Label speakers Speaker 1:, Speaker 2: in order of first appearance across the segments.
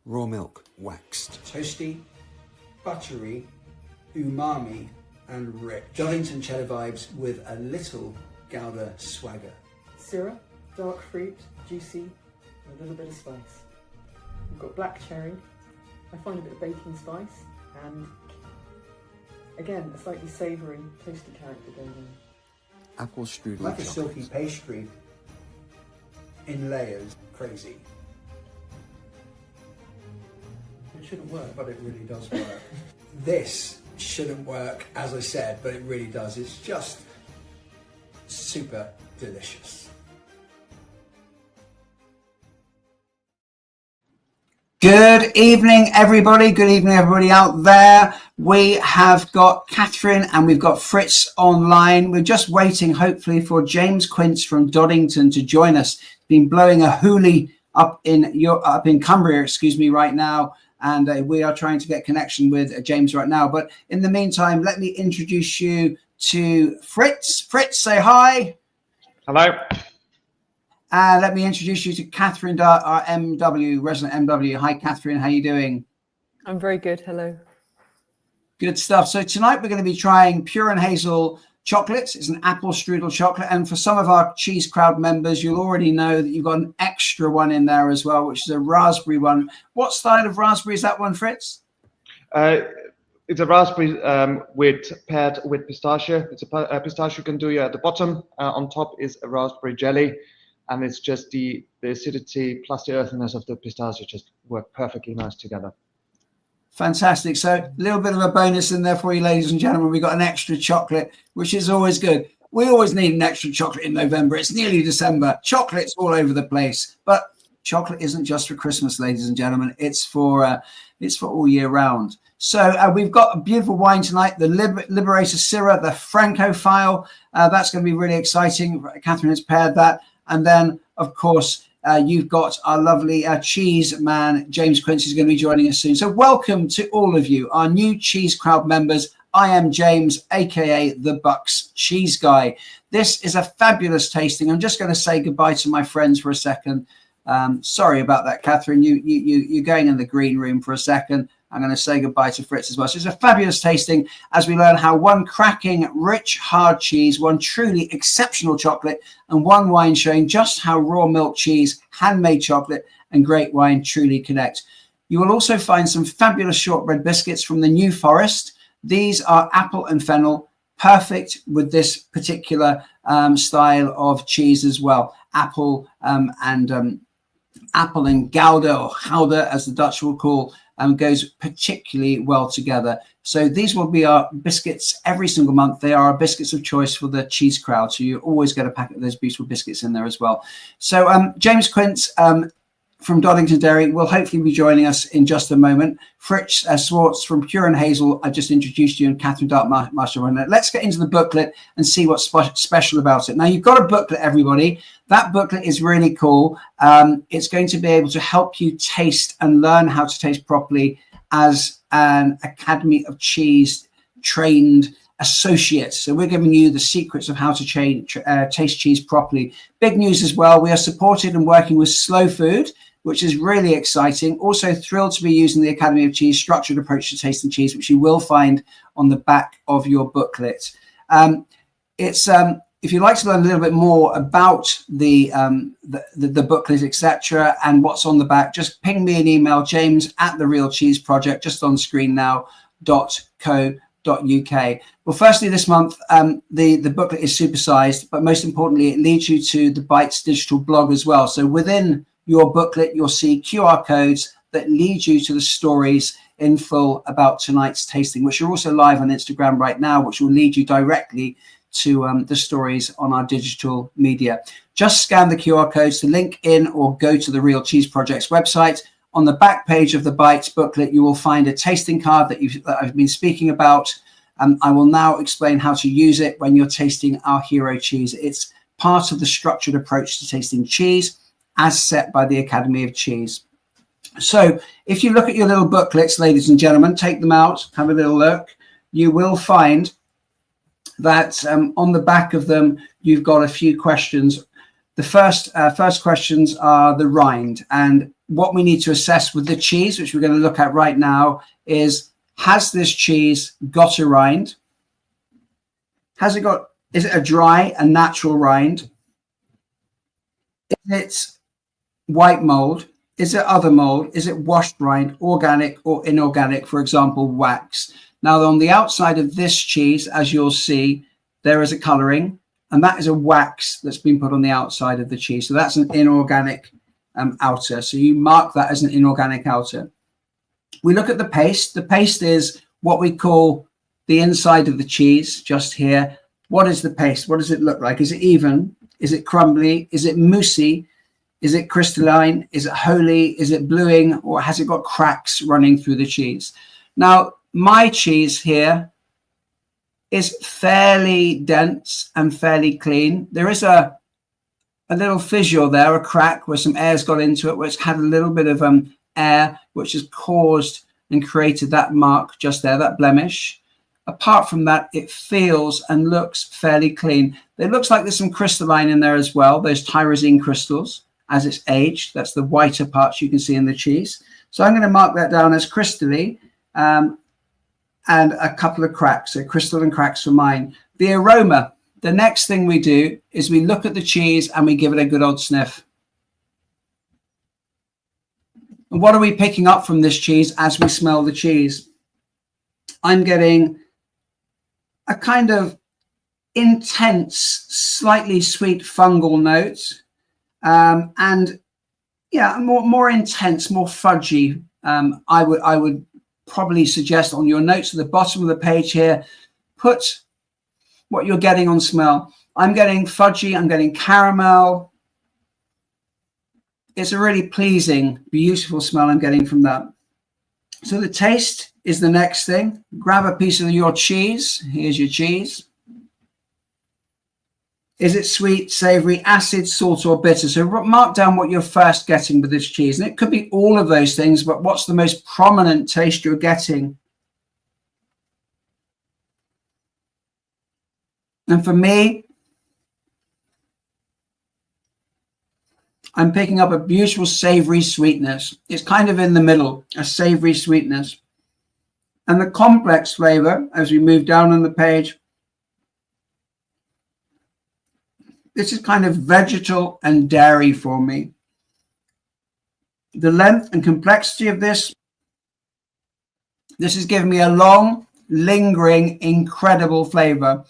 Speaker 1: Raw milk, waxed.
Speaker 2: Toasty, buttery, umami, and rich. Doddington cheddar vibes with a little Gouda swagger.
Speaker 3: Syrah, dark fruit, juicy, and a little bit of spice. We've got black cherry. I find a bit of baking spice, and again, a slightly savoury, toasty character going on.
Speaker 1: Apple Strudel
Speaker 2: Like a
Speaker 1: Chocolate.
Speaker 2: silky pastry in layers. Crazy. It shouldn't work, but it really does work. This shouldn't work, as I said, but it really does. It's just super delicious. Good evening, everybody. Good evening, everybody out there. We have got Katherine and we've got Fritz online. We're just waiting, hopefully, for James Quince from Doddington to join us. Been blowing a hoolie up in Cumbria, right now, and we are trying to get connection with James right now. But in the meantime, let me introduce you to Fritz. Fritz, say hi.
Speaker 4: Hello.
Speaker 2: Let me introduce you to Katherine, our MW, resident MW. Hi, Katherine. How are you doing?
Speaker 3: I'm very good. Hello.
Speaker 2: Good stuff. So tonight we're going to be trying Pure and Hazel chocolates. It's an apple strudel chocolate. And for some of our Cheese Crowd members, you'll already know that you've got an extra one in there as well, which is a raspberry one. What style of raspberry is that one, Fritz?
Speaker 4: It's a raspberry paired with pistachio. It's a pistachio gandouille at the bottom. On top is a raspberry jelly. And it's just the acidity plus the earthiness of the pistachio just work perfectly nice together.
Speaker 2: Fantastic. So a little bit of a bonus in there for you, ladies and gentlemen. We got an extra chocolate, which is always good. We always need an extra chocolate in November. It's nearly December. Chocolate's all over the place. But chocolate isn't just for Christmas, ladies and gentlemen. It's for all year round. So we've got a beautiful wine tonight, the Liberator Syrah, the Francophile. That's going to be really exciting. Katherine has paired that. And then, of course, you've got our lovely cheese man, James Quince, is going to be joining us soon. So welcome to all of you, our new Cheese Crowd members. I am James, a.k.a. the Bucks Cheese Guy. This is a fabulous tasting. I'm just going to say goodbye to my friends for a second. Sorry about that, Katherine. You're going in the green room for a second. I'm going to say goodbye to Fritz as well. So it's a fabulous tasting as we learn how one cracking, rich, hard cheese, one truly exceptional chocolate, and one wine showing just how raw milk cheese, handmade chocolate, and great wine truly connect. You will also find some fabulous shortbread biscuits from the New Forest. These are apple and fennel, perfect with this particular style of cheese as well. Apple and Gouda, or Gouda, as the Dutch will call, goes particularly well together. So these will be our biscuits every single month. They are our biscuits of choice for the Cheese Crowd. So you always get a packet of those beautiful biscuits in there as well. So James Quince from Doddington Dairy will hopefully be joining us in just a moment. Fritz Swartz from Pure and Hazel, I just introduced you, and Katherine Dartmaster. Let's get into the booklet and see what's special about it. Now, you've got a booklet, everybody. That booklet is really cool. It's going to be able to help you taste and learn how to taste properly as an Academy of Cheese trained associate. So we're giving you the secrets of how to taste cheese properly. Big news as well. We are supported and working with Slow Food, which is really exciting. Also thrilled to be using the Academy of Cheese structured approach to tasting cheese, which you will find on the back of your booklet. If you'd like to learn a little bit more about the booklet, etc., and what's on the back, just ping me an email, james@therealcheeseproject, just on screen now, .co.uk. Well, firstly, this month, the booklet is supersized, but most importantly, it leads you to the Bites digital blog as well. So within your booklet, you'll see QR codes that lead you to the stories in full about tonight's tasting, which are also live on Instagram right now, which will lead you directly to the stories on our digital media. Just scan the QR codes to link in or go to the Real Cheese Project's website. On the back page of the Bites booklet, you will find a tasting card that I've been speaking about. I will now explain how to use it when you're tasting our hero cheese. It's part of the structured approach to tasting cheese as set by the Academy of Cheese. So if you look at your little booklets, ladies and gentlemen, take them out, have a little look. You will find that on the back of them, you've got a few questions. The first questions are the rind, and what we need to assess with the cheese, which we're going to look at right now, is, has this cheese got a rind? Is it a dry and natural rind? Is it white mold? Is it other mold? Is it washed rind, organic or inorganic, for example, wax? Now, on the outside of this cheese, as you'll see, there is a coloring, and that is a wax that's been put on the outside of the cheese. So that's an inorganic outer. So you mark that as an inorganic outer. We look at the paste. The paste is what we call the inside of the cheese, just here. What is the paste? What does it look like? Is it even? Is it crumbly? Is it moussey? Is it crystalline? Is it holy? Is it bluing? Or has it got cracks running through the cheese? Now, my cheese here is fairly dense and fairly clean. There is a little fissure there, a crack where some air's got into it, where it's had a little bit of air, which has caused and created that mark just there, that blemish. Apart from that, it feels and looks fairly clean. It looks like there's some crystalline in there as well, those tyrosine crystals as it's aged. That's the whiter parts you can see in the cheese. So I'm going to mark that down as crystally, and a couple of cracks, so crystal and cracks for mine. The aroma, the next thing we do is we look at the cheese and we give it a good old sniff. And what are we picking up from this cheese as we smell the cheese? I'm getting a kind of intense, slightly sweet fungal note, and yeah, more intense, more fudgy. I would probably suggest on your notes at the bottom of the page here, put what you're getting on smell. I'm getting fudgy, I'm getting caramel. It's a really pleasing, beautiful smell I'm getting from that. So the taste is the next thing. Grab a piece of your cheese. Here's your cheese. Is it sweet, savory, acid, salt, or bitter? So mark down what you're first getting with this cheese. And it could be all of those things, but what's the most prominent taste you're getting? And for me, I'm picking up a beautiful savory sweetness. It's kind of in the middle, a savory sweetness. And the complex flavor, as we move down on the page, this is kind of vegetal and dairy for me. The length and complexity of this is giving me a long, lingering, incredible flavor,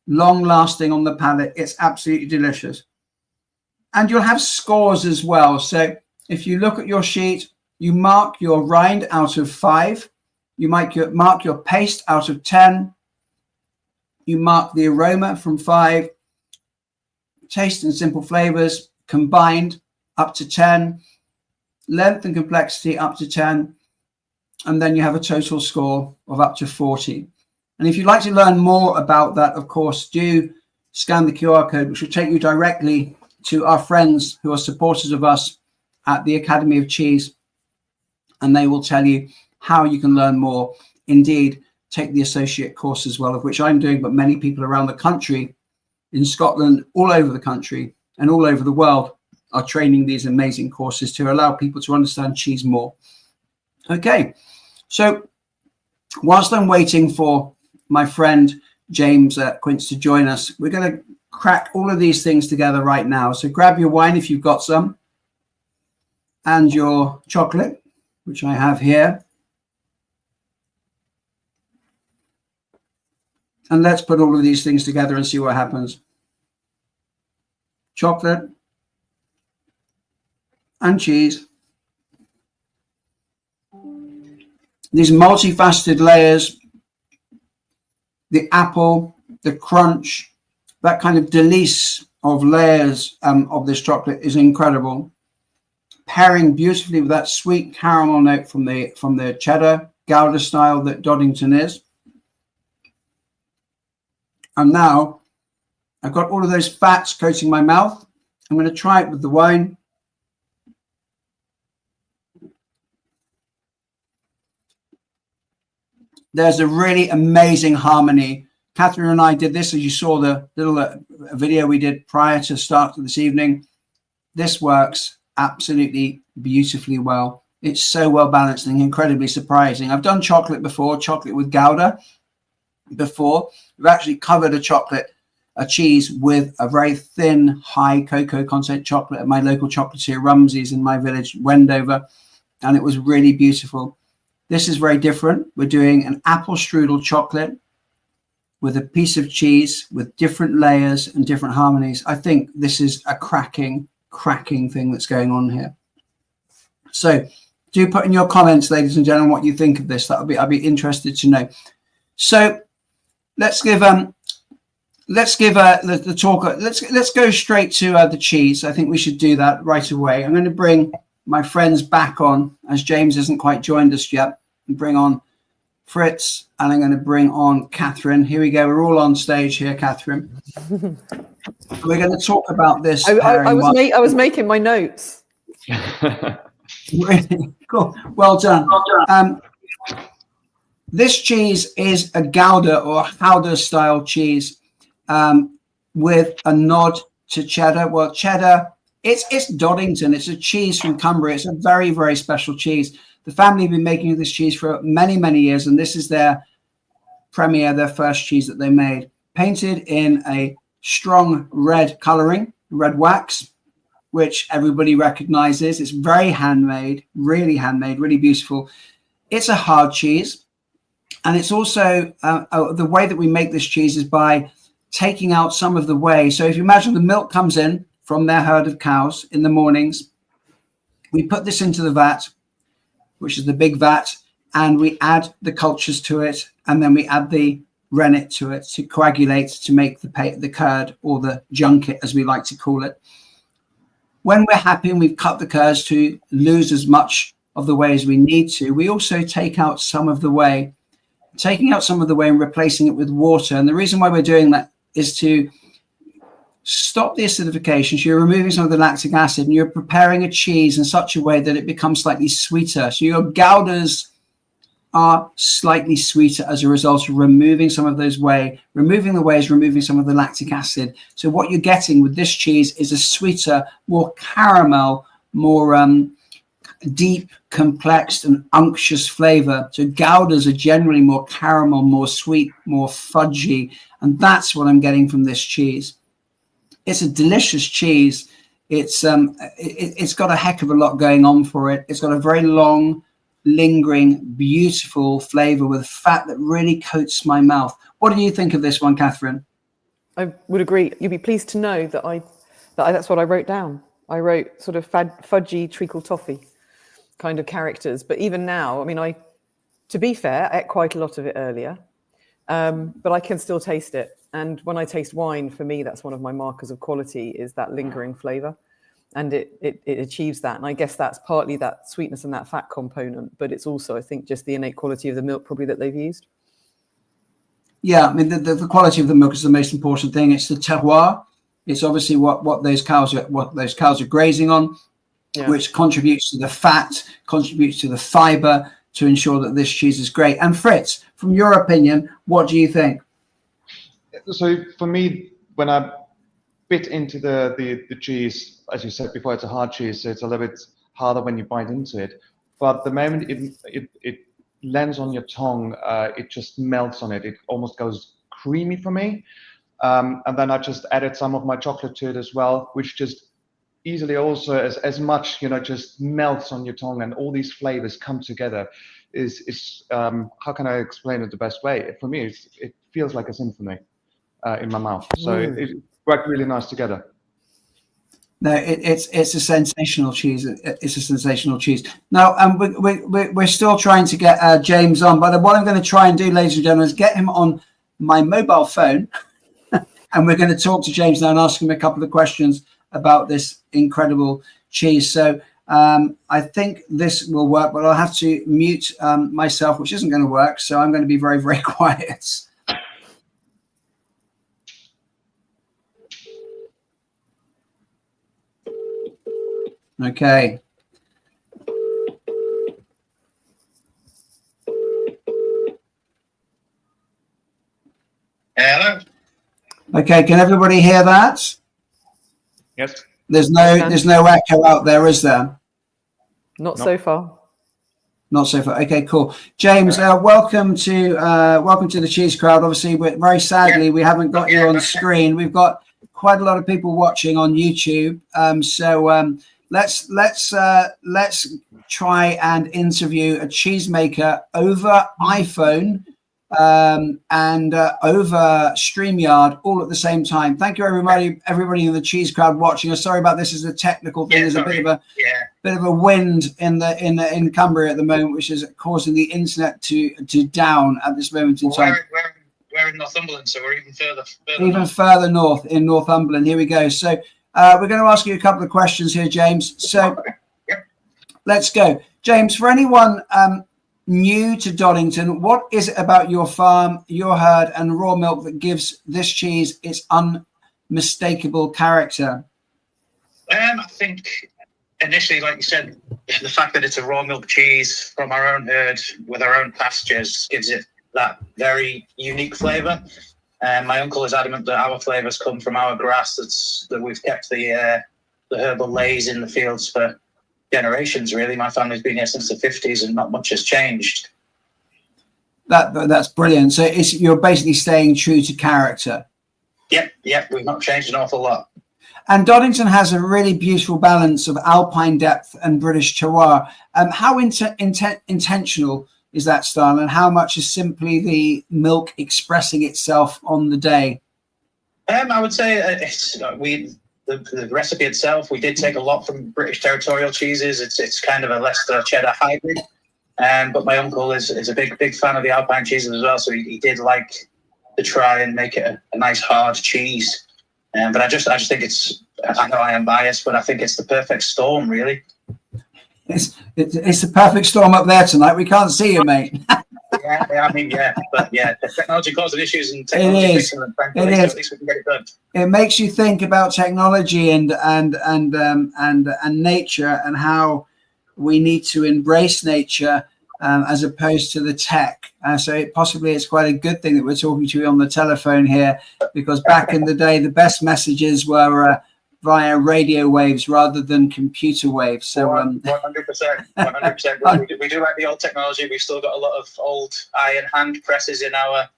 Speaker 2: long lasting on the palate. It's absolutely delicious. And you'll have scores as well. So if you look at your sheet, you mark your rind out of 5. You mark your paste out of 10. You mark the aroma from 5. Taste and simple flavors combined up to 10. Length and complexity up to 10. And then you have a total score of up to 40. And if you'd like to learn more about that, of course, do scan the QR code, which will take you directly to our friends who are supporters of us at the Academy of Cheese. And they will tell you how you can learn more. Indeed, take the associate course as well, of which I'm doing, but many people around the country, in Scotland, all over the country and all over the world, are training these amazing courses to allow people to understand cheese more. Okay, so whilst I'm waiting for my friend James Quince to join us, we're going to crack all of these things together right now. So grab your wine if you've got some, and your chocolate, which I have here. And let's put all of these things together and see what happens. Chocolate and cheese. These multifaceted layers, the apple, the crunch, that kind of delice of layers of this chocolate is incredible. Pairing beautifully with that sweet caramel note from the cheddar, Gouda style that Doddington is. And now I've got all of those fats coating my mouth. I'm going to try it with the wine. There's a really amazing harmony. Katherine and I did this, as you saw the little video we did prior to start this evening. This works absolutely beautifully well. It's so well balanced and incredibly surprising. I've done chocolate before, chocolate with Gouda before. We've actually covered a cheese with a very thin, high cocoa content chocolate at my local chocolatier Rumsey's in my village, Wendover, and it was really beautiful. This is very different. We're doing an apple strudel chocolate with a piece of cheese with different layers and different harmonies. I think this is a cracking thing that's going on here. So do put in your comments, ladies and gentlemen, what you think of this. I'd be interested to know. So let's give the talk. Let's go straight to the cheese. I think we should do that right away. I'm going to bring my friends back on, as James hasn't quite joined us yet, and bring on Fritz, and I'm going to bring on Katherine. Here we go. We're all on stage here, Katherine. We're going to talk about this.
Speaker 3: I was making my notes.
Speaker 2: Really cool. Well done. This cheese is a Gouda or Gouda style cheese with a nod to cheddar. Well, cheddar, it's Doddington. It's a cheese from Cumbria. It's a very, very special cheese. The family have been making this cheese for many, many years, and this is their first cheese that they made. Painted in a strong red coloring, red wax, which everybody recognizes. It's very handmade, really beautiful. It's a hard cheese. And it's also the way that we make this cheese is by taking out some of the whey. So if you imagine the milk comes in from their herd of cows in the mornings, we put this into the vat, which is the big vat, and we add the cultures to it, and then we add the rennet to it to coagulate to make the curd, or the junket as we like to call it. When we're happy and we've cut the curds to lose as much of the whey as we need to, we also take out some of the whey. Taking out some of the whey and replacing it with water. And the reason why we're doing that is to stop the acidification. So you're removing some of the lactic acid and you're preparing a cheese in such a way that it becomes slightly sweeter. So your Goudas are slightly sweeter as a result of removing some of those whey. Removing the whey is removing some of the lactic acid. So what you're getting with this cheese is a sweeter, more caramel, more deep, complex, and unctuous flavor. So Goudas are generally more caramel, more sweet, more fudgy, and that's what I'm getting from this cheese. It's a delicious cheese. It's got a heck of a lot going on for it. It's got a very long, lingering, beautiful flavor with fat that really coats my mouth. What do you think of this one, Katherine?
Speaker 3: I would agree. You'd be pleased to know that that's what I wrote down. I wrote sort of fudgy treacle toffee kind of characters. But even now, I mean, to be fair, I ate quite a lot of it earlier, but I can still taste it. And when I taste wine, for me, that's one of my markers of quality, is that lingering flavor. And it achieves that. And I guess that's partly that sweetness and that fat component, but it's also, I think, just the innate quality of the milk probably that they've used. Yeah, I mean, the quality of the milk is the most important thing. It's the terroir. It's obviously what those cows are grazing on. Yeah. Which contributes to the fat, contributes to the fiber to ensure that this cheese is great. And Fritz, from your opinion, what do you think?
Speaker 4: So for me, when I bit into the cheese, as you said before, it's a hard cheese, so it's a little bit harder when you bite into it. But the moment it lands on your tongue, it just melts on it. It almost goes creamy for me. And then I just added some of my chocolate to it as well, which just easily also as much, just melts on your tongue, and all these flavors come together. Is how can I explain it the best way? For me, it feels like a symphony in my mouth. So it worked really nice together.
Speaker 2: No, it's a sensational cheese. It's a sensational cheese. Now, we're still trying to get James on, but what I'm going to try and do, ladies and gentlemen, is get him on my mobile phone, and we're going to talk to James now and ask him a couple of questions about this incredible cheese. So I think this will work, but I'll have to mute myself, which isn't going to work. So I'm going to be very, very quiet. Okay.
Speaker 5: Hello.
Speaker 2: Okay, can everybody hear that?
Speaker 4: Yes.
Speaker 2: There's no echo out there, is there?
Speaker 3: Not so far.
Speaker 2: Not so far. Okay, cool. James, welcome to the Cheese Crowd. Obviously, very sadly we haven't got you on screen. We've got quite a lot of people watching on YouTube. Let's try and interview a cheesemaker over iPhone and over StreamYard all at the same time. Thank you, everybody in the Cheese Crowd watching. I'm sorry about this. Is a technical thing. There's a bit of a wind in Cumbria at the moment, which is causing the internet to down at this moment in time.
Speaker 5: We're in Northumberland, so we're
Speaker 2: even further north in Northumberland. Here we go. So we're going to ask you a couple of questions here, James. So let's go, James. For anyone new to Doddington, what is it about your farm, your herd, and raw milk that gives this cheese its unmistakable character?
Speaker 5: I think initially, like you said, the fact that it's a raw milk cheese from our own herd with our own pastures gives it that very unique flavour. My uncle is adamant that our flavours come from our grass. That we've kept the herbal lays in the fields for generations. Really, my family's been here since the 50s, and not much has changed.
Speaker 2: That's brilliant. So you're basically staying true to character.
Speaker 5: Yep. We've not changed an awful lot.
Speaker 2: And Doddington has a really beautiful balance of alpine depth and British terroir. How intentional is that style, and how much is simply the milk expressing itself on the day?
Speaker 5: I would say the recipe itself, we did take a lot from British territorial cheeses. It's kind of a Leicester cheddar hybrid. But my uncle is a big fan of the alpine cheeses as well, so he did like to try and make it a nice hard cheese. But I just think I know I am biased, but I think it's the perfect storm, really.
Speaker 2: It's the perfect storm up there tonight. We can't see you, mate.
Speaker 5: But the technology causing issues and technology fixing them. It is. At least we can get it done.
Speaker 2: It makes you think about technology and nature, and how we need to embrace nature as opposed to the tech. So it's quite a good thing that we're talking to you on the telephone here, because back in the day, the best messages were via radio waves rather than computer waves. So
Speaker 5: 100%. We do like the old technology. We've still got a lot of old iron hand presses in our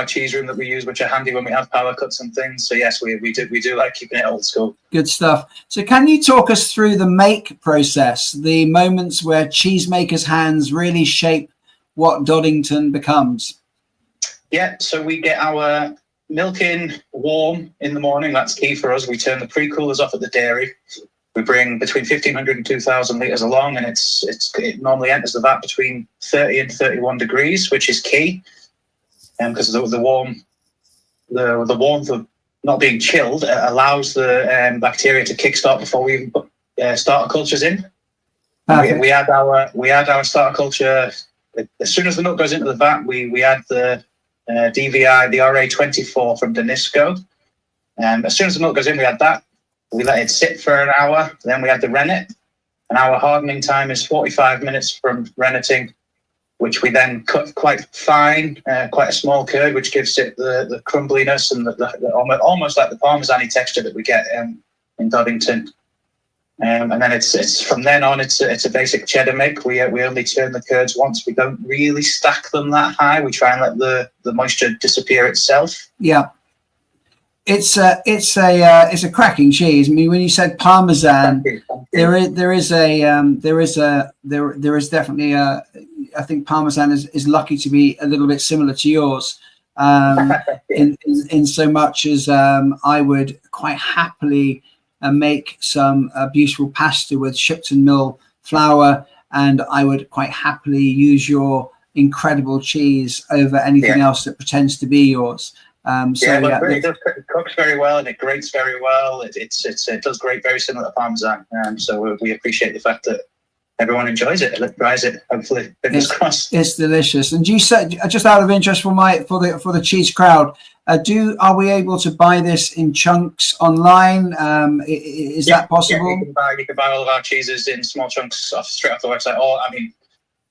Speaker 5: cheese room that we use, which are handy when we have power cuts and things. So yes, we do like keeping it old school. Good
Speaker 2: stuff. So can you talk us through the make process, the moments where cheesemakers' hands really shape what Doddington becomes?
Speaker 5: Yeah, so we get our milk in warm in the morning. That's key for us. We turn the pre-coolers off at the dairy. We bring between 1,500 and 2,000 litres along, and it normally enters the vat between 30 and 31 degrees, which is key. Because the warmth of not being chilled allows the bacteria to kickstart before we even put starter cultures in. We add our starter culture as soon as the milk goes into the vat. We add the DVI, the RA24 from Danisco. As soon as the milk goes in, we add that. We let it sit for an hour. Then we add the rennet. And our hardening time is 45 minutes from renneting, which we then cut quite fine, quite a small curd, which gives it the crumbliness and the almost like the Parmesan-y texture that we get in Doddington. And then it's from then on, it's a basic cheddar make. We only turn the curds once. We don't really stack them that high. We try and let the moisture disappear itself. Yeah.
Speaker 2: It's a cracking cheese. I mean, when you said Parmesan, there is definitely I think Parmesan is lucky to be a little bit similar to yours, in so much as I would quite happily make some beautiful pasta with Shipton Mill flour, and I would quite happily use your incredible cheese over anything else that pretends to be yours.
Speaker 5: It cooks very well and it grates very well. It does grate very similar to Parmesan. So we appreciate the fact that everyone enjoys it, tries it. Hopefully, fingers crossed.
Speaker 2: It's delicious. And you said, just out of interest for the cheese crowd, are we able to buy this in chunks online? Is that possible?
Speaker 5: Yeah, you can buy all of our cheeses in small chunks straight off the website. Or I mean,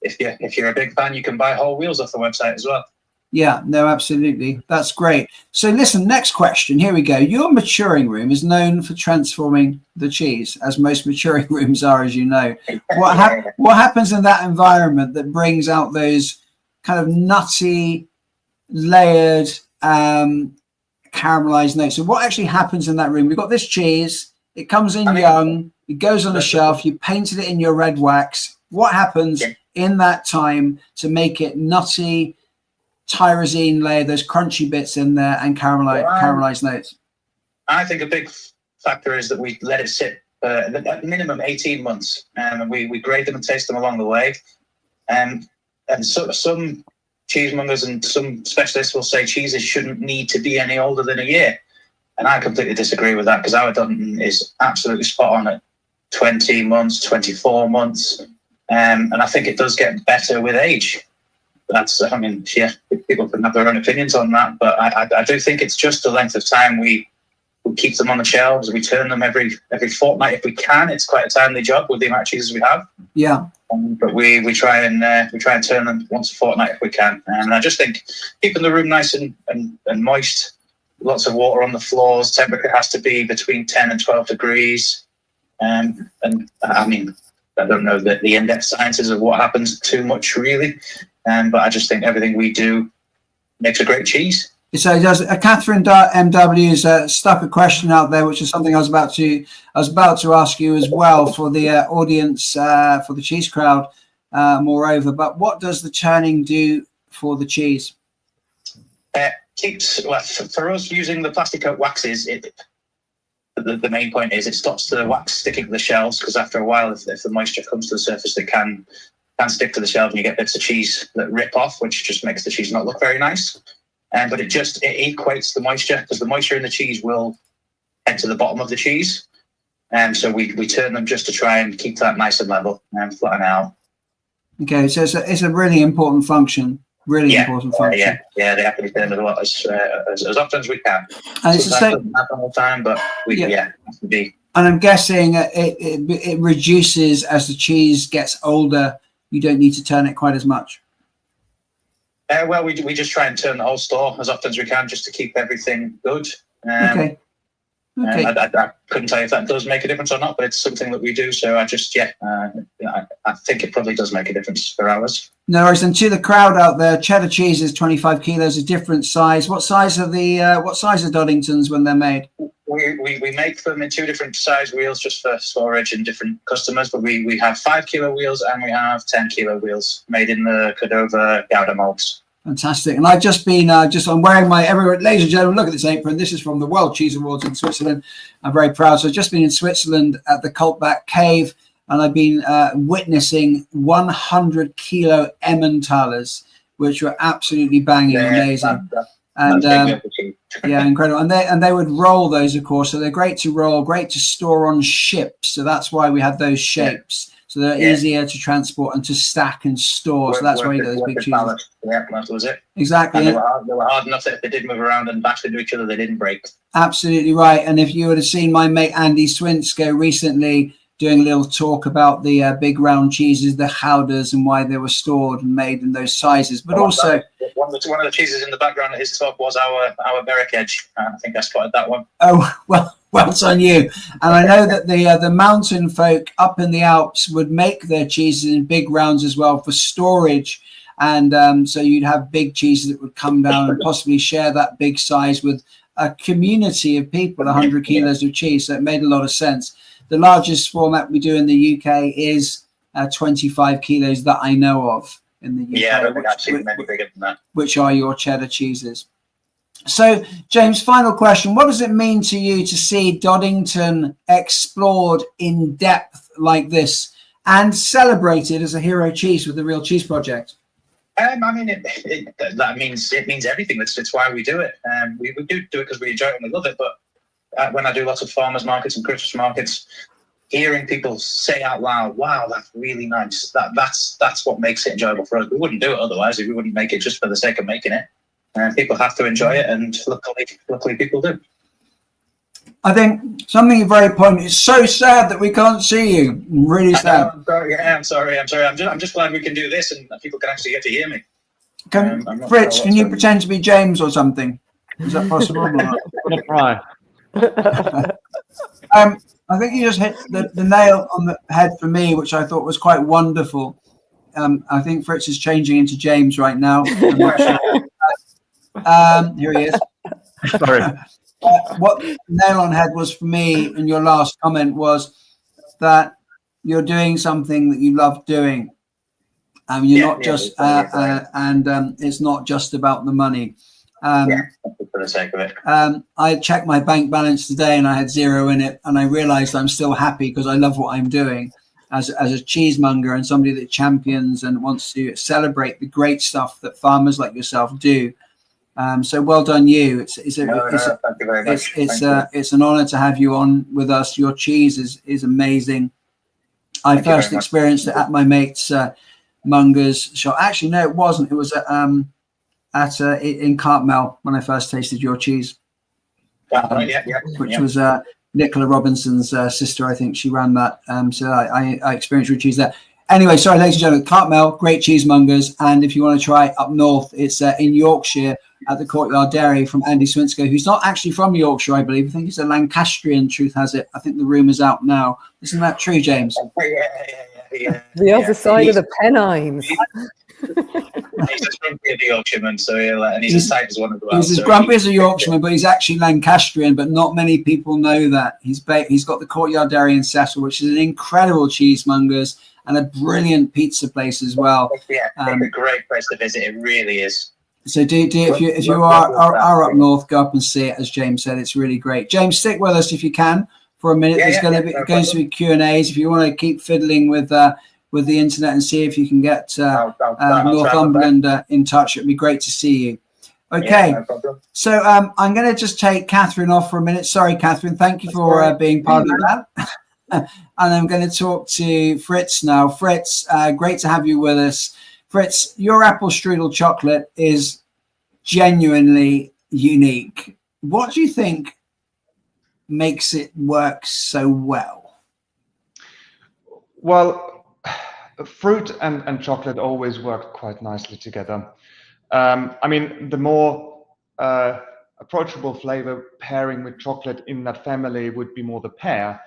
Speaker 5: if you're a big fan, you can buy whole wheels off the website as well.
Speaker 2: Yeah, no, absolutely. That's great. So listen, next question. Here we go. Your maturing room is known for transforming the cheese, as most maturing rooms are, as you know. What happens in that environment that brings out those kind of nutty, layered, caramelized notes? So what actually happens in that room? We've got this cheese. It comes in young. It goes on a shelf. You painted it in your red wax. What happens in that time to make it nutty, tyrosine layer, those crunchy bits in there, and caramelized notes? I
Speaker 5: think a big factor is that we let it sit at minimum 18 months, and we grade them and taste them along the way. And so some cheesemongers and some specialists will say cheeses shouldn't need to be any older than a year, and I completely disagree with that, because our Doddington is absolutely spot on at 20 months, 24 months, and I think it does get better with age. That's, I mean, yeah, people can have their own opinions on that, but I do think it's just the length of time we keep them on the shelves. We turn them every fortnight if we can. It's quite a timely job with the amount of cheeses we have.
Speaker 2: Yeah.
Speaker 5: But we try and turn them once a fortnight if we can. And I just think keeping the room nice and moist, lots of water on the floors. Temperature has to be between 10 and 12 degrees. And I mean, I don't know the in-depth sciences of what happens too much really. But I just think everything we do makes a great cheese.
Speaker 2: So does Katherine MW stuck a question out there, which is something I was about to ask you as well for the audience, for the cheese crowd, moreover. But what does the churning do for the cheese?
Speaker 5: Keeps, well, for us using the plastic coat waxes, the main point is it stops the wax sticking to the shelves, because after a while, if the moisture comes to the surface, it can stick to the shelf, and you get bits of cheese that rip off, which just makes the cheese not look very nice. But it equates the moisture, because the moisture in the cheese will head to the bottom of the cheese. And so we turn them just to try and keep that nice and level and flatten out. Okay, so it's a really important function. Important function. Yeah, they have to be turned a lot as often as we can. And it's the same. Doesn't happen all the time, but it has to be. And I'm guessing it reduces as the cheese gets older. You don't need to turn it quite as much. Well, we just try and turn the whole store as often as we can, just to keep everything good. Okay. I couldn't tell you if that does make a difference or not, but it's something that we do. So I just, I think it probably does make a difference for ours. No worries. And to the crowd out there, cheddar cheese is 25 kilos, a different size. What size are Doddingtons when they're made? We make them in 2 different size wheels just for storage and different customers, but we have 5 kilo wheels and we have 10 kilo wheels made in the Cordova Gouda molds. Fantastic. And I've just been, I'm wearing ladies and gentlemen, look at this apron. This is from the World Cheese Awards in Switzerland. I'm very proud. So I've just been in Switzerland at the Kaltbach Cave, and I've been witnessing 100 kilo Emmentaler's, which were absolutely banging, amazing. Incredible. And they would roll those, of course. So they're great to roll, great to store on ships. So that's why we have those shapes. So they're easier to transport and to stack and store. So that's why you get those big cheeses. Yeah, that was it. Exactly. And they were hard enough that if they did move around and bash into each other, they didn't break. Absolutely right. And if you would have seen my mate Andy Swinsko recently doing a little talk about the big round cheeses, the Goudas, and why they were stored and made in those sizes. But also, one of the cheeses in the background of his talk was our Berwick Edge. I think I spotted that one. Oh, well done you. And I know that the mountain folk up in the Alps would make their cheeses in big rounds as well for storage. And so you'd have big cheeses that would come down and possibly share that big size with a community of people, 100 kilos of cheese. So it made a lot of sense. The largest format we do in the UK is 25 kilos that I know of in the UK. Yeah, I don't think I've seen many bigger than that. Which are your cheddar cheeses. So, James, final question. What does it mean to you to see Doddington explored in depth like this and celebrated as a hero cheese with the Real Cheese Project? I mean, it means everything. That's why we do it. We do it because we enjoy it and we love it. But when I do lots of farmers markets and Christmas markets, hearing people say out loud, "Wow, that's really nice," that's what makes it enjoyable for us. We wouldn't do it otherwise. We wouldn't make it just for the sake of making it. People have to enjoy it, and luckily people do. I think something very poignant. It's so sad that we can't see you. Really sad. I'm sorry. I'm just glad we can do this and people can actually get to hear me.
Speaker 2: Can,
Speaker 5: I'm not
Speaker 2: Fritz,
Speaker 5: sure
Speaker 2: can you
Speaker 5: what's
Speaker 2: pretend to be James or something? Is that possible? Or not?
Speaker 4: I'm gonna try.
Speaker 2: I think you just hit the nail on the head for me, which I thought was quite wonderful. I think Fritz is changing into James right now. I'm not sure. Here he is.
Speaker 4: Sorry.
Speaker 2: What the nail on head was for me in your last comment was that you're doing something that you love doing. You're not just, and it's not just about the money.
Speaker 5: for the sake of it.
Speaker 2: I checked my bank balance today and I had 0 in it, and I realized I'm still happy because I love what I'm doing as a cheesemonger and somebody that champions and wants to celebrate the great stuff that farmers like yourself do. So well done, you. It's an honor to have you on with us. Your cheese is amazing. I first experienced it at my mate's monger's shop. Actually, no, it wasn't. It was in Cartmel when I first tasted your cheese, which was Nicola Robinson's sister. I think she ran that. So I experienced your cheese there. Anyway, sorry, ladies and gentlemen, Cartmel, great cheesemongers. And if you want to try up north, it's in Yorkshire at the Courtyard Dairy from Andy Swinsko, who's not actually from Yorkshire, I believe. I think he's a Lancastrian, truth has it. I think the rumour's out now. Isn't that true, James?
Speaker 5: Yeah.
Speaker 3: The other side of the Pennines.
Speaker 5: He's as grumpy as a Yorkshireman, so and he's as tight as one as well.
Speaker 2: He's as grumpy as a Yorkshireman, but he's actually Lancastrian, but not many people know that. He's got the Courtyard Dairy in Cecil, which is an incredible cheesemongers and a brilliant pizza place as well.
Speaker 5: Yeah, it's a great place to visit. It really is.
Speaker 2: So if you are up north, go up and see it. As James said, it's really great. James, stick with us if you can for a minute. There's going to be Q&As. If you want to keep fiddling with the internet and see if you can get Northumberland in touch, it'd be great to see you. Okay, so I'm going to just take Katherine off for a minute. Sorry, Katherine. Thank you for being part of that. And I'm going to talk to Fritz now. Fritz, great to have you with us. Fritz, your Apple Strudel Chocolate is genuinely unique. What do you think makes it work so well?
Speaker 4: Well, fruit and chocolate always work quite nicely together. I mean, the more approachable flavor pairing with chocolate in that family would be more the pear.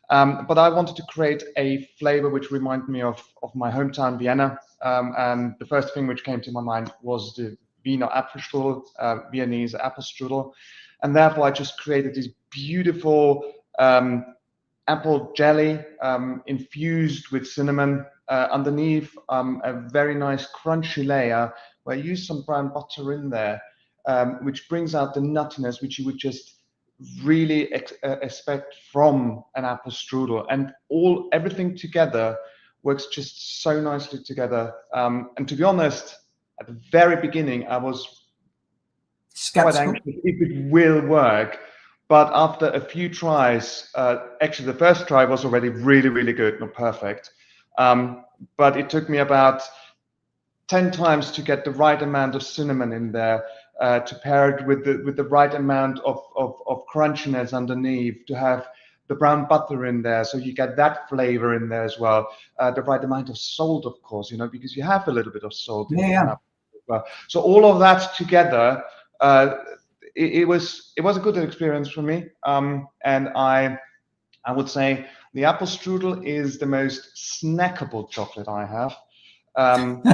Speaker 4: But I wanted to create a flavor which reminded me of my hometown, Vienna. And the first thing which came to my mind was the Wiener Apple Strudel, Viennese apple strudel. And therefore, I just created this beautiful apple jelly infused with cinnamon. Underneath, a very nice crunchy layer where I used some brown butter in there, which brings out the nuttiness which you would just really expect from an apple strudel, and everything together works just so nicely together. And to be honest, at the very beginning, I was quite anxious if it will work. But after a few tries, actually the first try was already really, really good, not perfect. But it took me about 10 times to get the right amount of cinnamon in there, to pair it with the right amount of crunchiness underneath, to have the brown butter in there, so you get that flavor in there as well. The right amount of salt, of course, because you have a little bit of salt in there as well. So all of that together, it was a good experience for me. And I would say the apple strudel is the most snackable chocolate I have,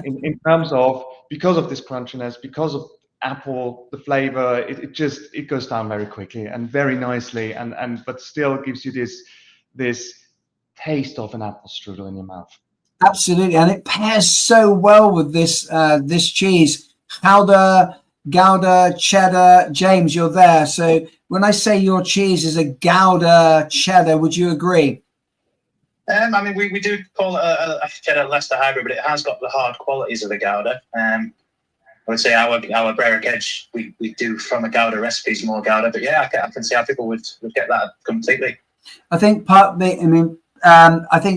Speaker 4: in terms of, because of this crunchiness, because of apple, the flavor, it goes down very quickly and very nicely, but still gives you this taste of an apple strudel in your mouth.
Speaker 2: Absolutely, and it pairs so well with this cheese. Gouda, cheddar. James, you're there. So when I say your cheese is a Gouda cheddar, would you agree?
Speaker 5: I mean, we do call it a cheddar Leicester hybrid, but it has got the hard qualities of a Gouda. I would say our Berwick Edge, we do from a Gouda recipes more Gouda, but yeah, I can see how people would get that completely.
Speaker 2: I think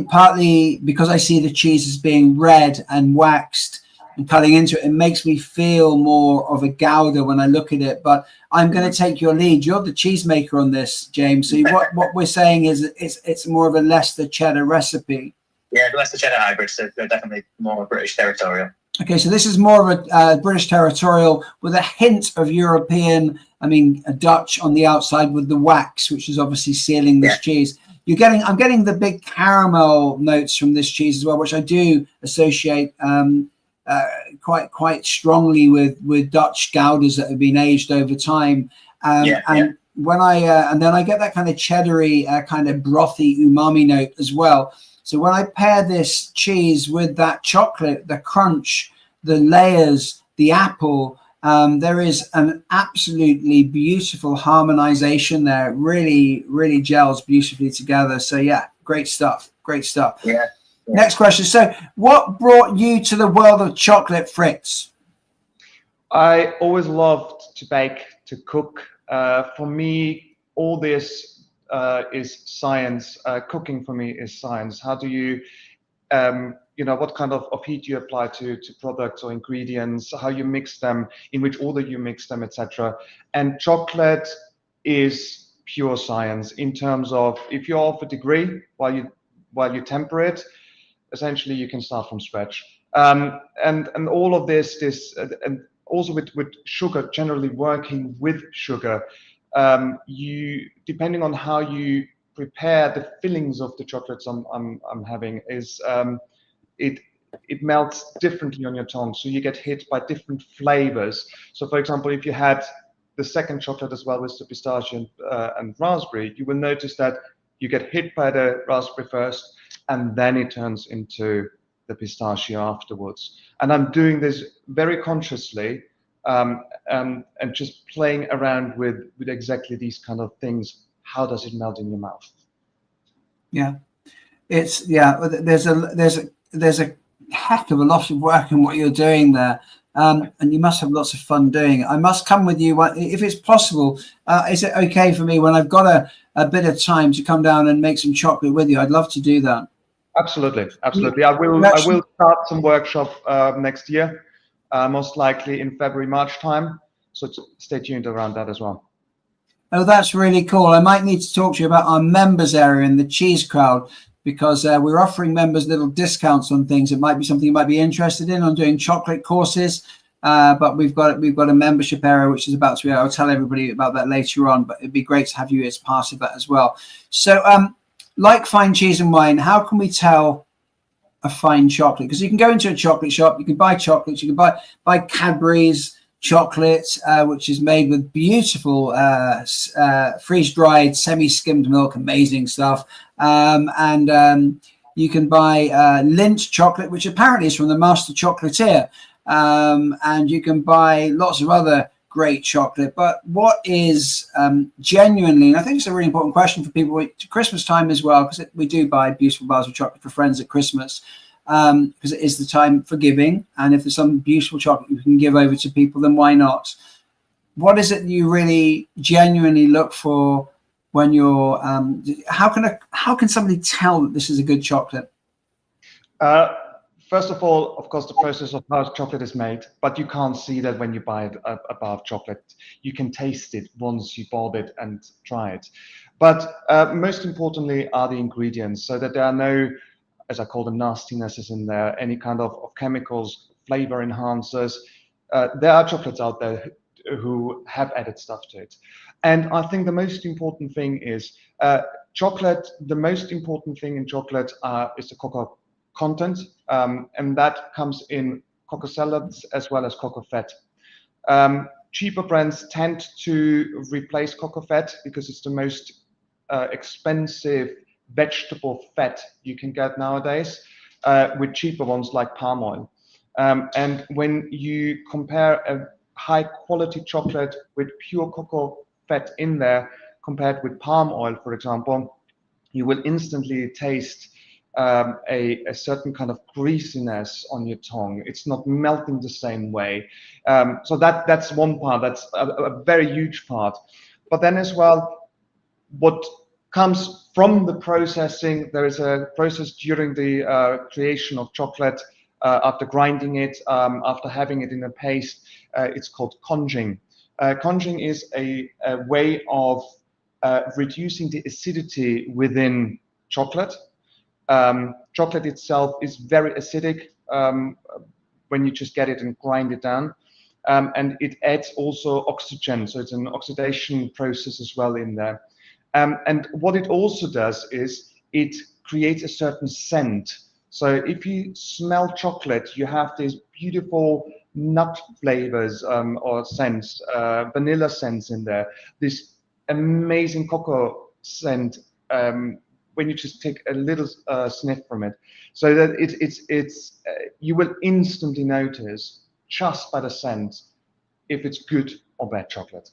Speaker 2: partly because I see the cheese as being red and waxed and cutting into it, it makes me feel more of a Gouda when I look at it. But I'm going to take your lead. You're the cheesemaker on this, James. So what we're saying is it's more of a Leicester cheddar recipe.
Speaker 5: Yeah, the Leicester cheddar hybrids, they're definitely more British territorial.
Speaker 2: Okay, so this is more of a British territorial with a hint of European, I mean, a Dutch on the outside with the wax, which is obviously sealing this cheese. I'm getting the big caramel notes from this cheese as well, which I do associate quite strongly with Dutch Goudas that have been aged over time. When and then I get that kind of cheddary, kind of brothy umami note as well. So when I pair this cheese with that chocolate, the crunch, the layers, the apple, there is an absolutely beautiful harmonization there. It really, really gels beautifully together. So yeah, great stuff. Great stuff.
Speaker 5: Yeah.
Speaker 2: Next question. So what brought you to the world of chocolate, Fritz?
Speaker 4: I always loved to bake, to cook. For me, all this is science. Cooking for me is science. How do you, what kind of heat you apply to products or ingredients, how you mix them, in which order you mix them, etc. And chocolate is pure science in terms of, if you're off a degree while you temper it, essentially you can start from scratch. And all of this and also with sugar, generally working with sugar, you, depending on how you prepare the fillings of the chocolates I'm having, is it melts differently on your tongue, so you get hit by different flavors. So for example, if you had the second chocolate as well with the pistachio and raspberry, you will notice that you get hit by the raspberry first, and then it turns into the pistachio afterwards. And I'm doing this very consciously, and just playing around with exactly these kind of things. How does it melt in your mouth?
Speaker 2: Yeah, there's a heck of a lot of work in what you're doing there. And you must have lots of fun doing it. I must come with you if it's possible. Is it okay for me when I've got a bit of time to come down and make some chocolate with you? I'd love to do that.
Speaker 4: Absolutely, absolutely. I will start some workshop next year, most likely in February, March time. So stay tuned around that as well.
Speaker 2: Oh, that's really cool. I might need to talk to you about our members area in the cheese crowd, because we're offering members little discounts on things. It might be something you might be interested in on doing chocolate courses. But we've got a membership area which is about to be. I'll tell everybody about that later on. But it'd be great to have you as part of that as well. So, like fine cheese and wine, how can we tell a fine chocolate? Because you can go into a chocolate shop, you can buy chocolates, you can buy Cadbury's chocolate, which is made with beautiful freeze-dried, semi-skimmed milk, amazing stuff. And you can buy Lindt chocolate, which apparently is from the master chocolatier. And you can buy lots of other great chocolate. But what is genuinely, and I think it's a really important question for people to Christmas time as well, because we do buy beautiful bars of chocolate for friends at Christmas, because it is the time for giving. And if there's some beautiful chocolate you can give over to people, then why not? What is it you really genuinely look for when you're, how can somebody tell that this is a good chocolate?
Speaker 4: First of all, of course, the process of how chocolate is made, but you can't see that when you buy a bar of chocolate. You can taste it once you bought it and try it. But most importantly are the ingredients, so that there are no, as I call them, nastinesses in there, any kind of chemicals, flavor enhancers. There are chocolates out there who have added stuff to it. And I think the most important thing is chocolate. The most important thing in chocolate is the cocoa content, and that comes in cocoa salads as well as cocoa fat. Cheaper brands tend to replace cocoa fat because it's the most expensive vegetable fat you can get nowadays, with cheaper ones like palm oil. And when you compare a high quality chocolate with pure cocoa fat in there compared with palm oil, for example, you will instantly taste a certain kind of greasiness on your tongue. It's not melting the same way. So that's one part. That's a very huge part. But then as well, what comes from the processing, there is a process during the creation of chocolate, after grinding it, after having it in a paste. It's called congeing. Congeing is a way of reducing the acidity within chocolate. Chocolate itself is very acidic, when you just get it and grind it down. And it adds also oxygen, so it's an oxidation process as well in there. And what it also does is it creates a certain scent. So if you smell chocolate, you have these beautiful nut flavors or scents, vanilla scents in there, this amazing cocoa scent when you just take a little sniff from it. So that it's you will instantly notice just by the scent if it's good or bad chocolate.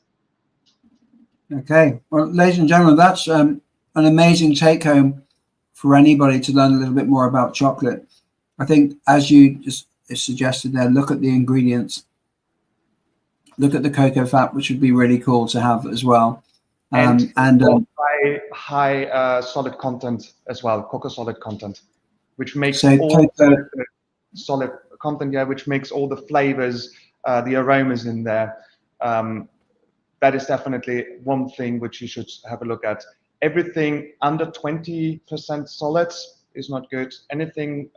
Speaker 2: Okay, well, ladies and gentlemen, that's an amazing take home for anybody to learn a little bit more about chocolate. I think, as you just suggested there, look at the ingredients, look at the cocoa fat, which would be really cool to have as well. And high
Speaker 4: solid content as well, cocoa solid content, which makes
Speaker 2: so
Speaker 4: all the solid content, yeah, which makes all the flavors, the aromas in there. That is definitely one thing which you should have a look at. Everything under 20% solids is not good. Anything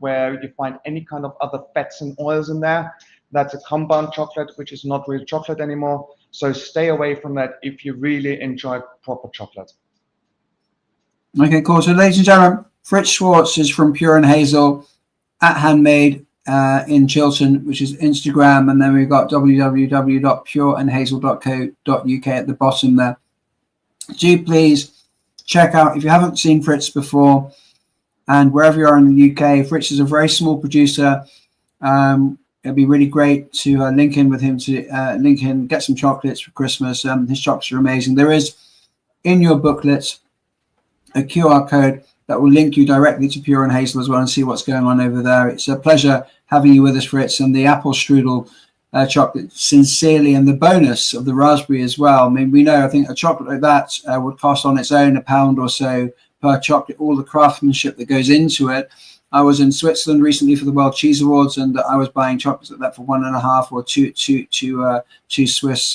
Speaker 4: where you find any kind of other fats and oils in there, that's a compound chocolate, which is not real chocolate anymore. So stay away from that if you really enjoy proper chocolate.
Speaker 2: Okay, cool. So, ladies and gentlemen, Fritz Schwartz is from Pure and Hazel at Handmade in Chilton, which is Instagram. And then we've got www.pureandhazel.co.uk at the bottom there. Do please check out, if you haven't seen Fritz before, and wherever you are in the UK, Fritz is a very small producer. It'd be really great to link in with him, to get some chocolates for Christmas. His chocolates are amazing. There is in your booklet a QR code that will link you directly to Pure and Hazel as well, and see what's going on over there. It's a pleasure having you with us, Fritz, and the Apple Strudel chocolate sincerely, and the bonus of the raspberry as well. I mean, we know, I think a chocolate like that would cost on its own £1 or so per chocolate, all the craftsmanship that goes into it. I was in Switzerland recently for the World Cheese Awards, and I was buying chocolates like that for £1.50 or two Swiss,